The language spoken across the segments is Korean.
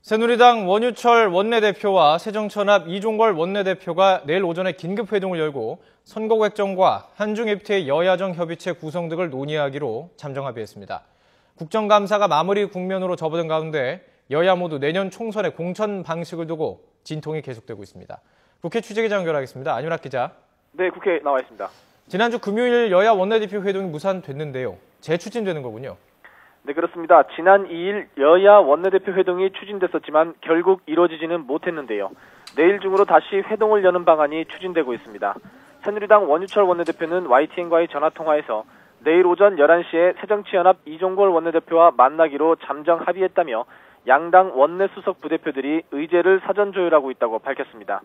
새누리당 원유철 원내대표와 새정치연합 이종걸 원내대표가 내일 오전에 긴급회동을 열고 선거구획정과 한중 FTA 여야정 협의체 구성 등을 논의하기로 잠정 합의했습니다. 국정감사가 마무리 국면으로 접어든 가운데 여야 모두 내년 총선의 공천 방식을 두고 진통이 계속되고 있습니다. 국회 취재기자 연결하겠습니다. 안윤학 기자. 네, 국회에 나와 있습니다. 지난주 금요일 여야 원내대표 회동이 무산됐는데요. 재추진되는 거군요. 네, 그렇습니다. 지난 2일 여야 원내대표 회동이 추진됐었지만 결국 이루어지지는 못했는데요. 내일 중으로 다시 회동을 여는 방안이 추진되고 있습니다. 새누리당 원유철 원내대표는 YTN과의 전화통화에서 내일 오전 11시에 새정치연합 이종걸 원내대표와 만나기로 잠정 합의했다며 양당 원내수석 부대표들이 의제를 사전 조율하고 있다고 밝혔습니다.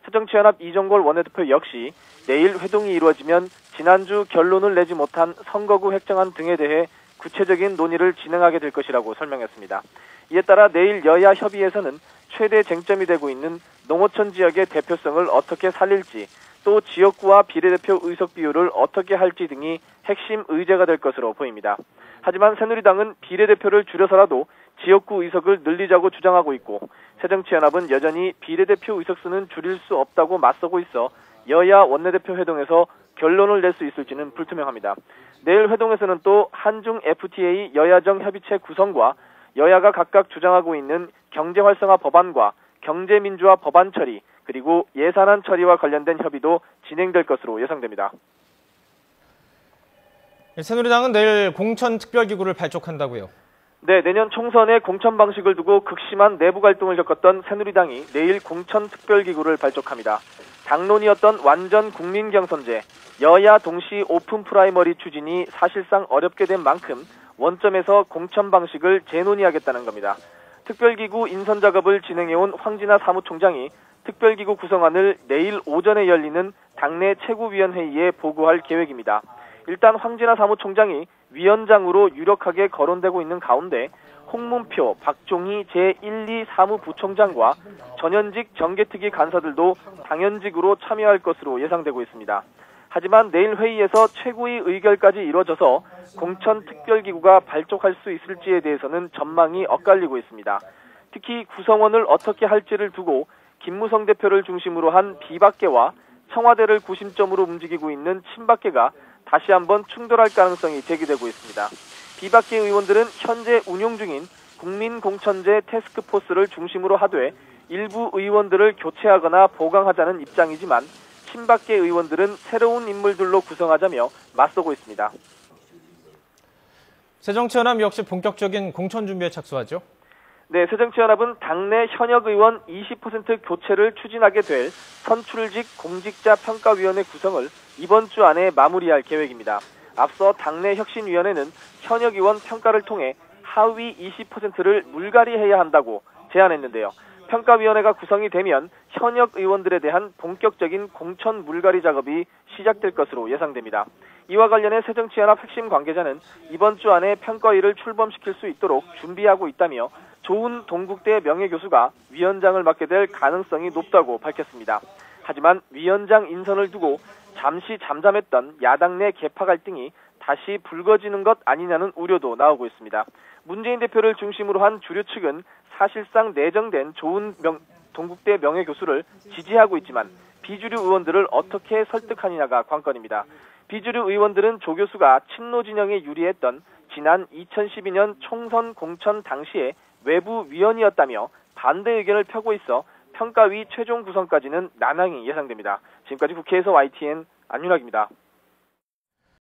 새정치연합 이종걸 원내대표 역시 내일 회동이 이루어지면 지난주 결론을 내지 못한 선거구 획정안 등에 대해 구체적인 논의를 진행하게 될 것이라고 설명했습니다. 이에 따라 내일 여야 협의에서는 최대 쟁점이 되고 있는 농어촌 지역의 대표성을 어떻게 살릴지, 또 지역구와 비례대표 의석 비율을 어떻게 할지 등이 핵심 의제가 될 것으로 보입니다. 하지만 새누리당은 비례대표를 줄여서라도 지역구 의석을 늘리자고 주장하고 있고, 새정치연합은 여전히 비례대표 의석 수는 줄일 수 없다고 맞서고 있어 여야 원내대표 회동에서 결론을 낼 수 있을지는 불투명합니다. 내일 회동에서는 또 한중 FTA 여야정 협의체 구성과 여야가 각각 주장하고 있는 경제활성화 법안과 경제민주화 법안 처리, 그리고 예산안 처리와 관련된 협의도 진행될 것으로 예상됩니다. 새누리당은 내일 공천특별기구를 발족한다고요? 네, 내년 총선의 공천 방식을 두고 극심한 내부 갈등을 겪었던 새누리당이 내일 공천특별기구를 발족합니다. 당론이었던 완전 국민경선제, 여야 동시 오픈 프라이머리 추진이 사실상 어렵게 된 만큼 원점에서 공천 방식을 재논의하겠다는 겁니다. 특별기구 인선 작업을 진행해온 황진하 사무총장이 특별기구 구성안을 내일 오전에 열리는 당내 최고위원회의에 보고할 계획입니다. 일단 황진하 사무총장이 위원장으로 유력하게 거론되고 있는 가운데 홍문표, 박종희 제1, 2 사무부총장과 전현직 정개특위 간사들도 당연직으로 참여할 것으로 예상되고 있습니다. 하지만 내일 회의에서 최고위 의결까지 이루어져서 공천특별기구가 발족할 수 있을지에 대해서는 전망이 엇갈리고 있습니다. 특히 구성원을 어떻게 할지를 두고 김무성 대표를 중심으로 한 비박계와 청와대를 구심점으로 움직이고 있는 친박계가 다시 한번 충돌할 가능성이 제기되고 있습니다. 비박계 의원들은 현재 운용 중인 국민공천제 태스크포스를 중심으로 하되 일부 의원들을 교체하거나 보강하자는 입장이지만 친박계 의원들은 새로운 인물들로 구성하자며 맞서고 있습니다. 새정치연합 역시 본격적인 공천 준비에 착수하죠? 네, 새정치연합은 당내 현역 의원 20% 교체를 추진하게 될 선출직 공직자 평가위원회 구성을 이번 주 안에 마무리할 계획입니다. 앞서 당내 혁신위원회는 현역 의원 평가를 통해 하위 20%를 물갈이해야 한다고 제안했는데요. 평가위원회가 구성이 되면 현역 의원들에 대한 본격적인 공천 물갈이 작업이 시작될 것으로 예상됩니다. 이와 관련해 새정치연합 핵심 관계자는 이번 주 안에 평가위를 출범시킬 수 있도록 준비하고 있다며 조은 동국대 명예교수가 위원장을 맡게 될 가능성이 높다고 밝혔습니다. 하지만 위원장 인선을 두고 잠시 잠잠했던 야당 내 계파 갈등이 다시 불거지는 것 아니냐는 우려도 나오고 있습니다. 문재인 대표를 중심으로 한 주류 측은 사실상 내정된 조은 동국대 명예교수를 지지하고 있지만 비주류 의원들을 어떻게 설득하느냐가 관건입니다. 비주류 의원들은 조 교수가 친노 진영에 유리했던 지난 2012년 총선 공천 당시에 외부 위원이었다며 반대 의견을 펴고 있어 평가위 최종 구성까지는 난항이 예상됩니다. 지금까지 국회에서 YTN 안윤학입니다.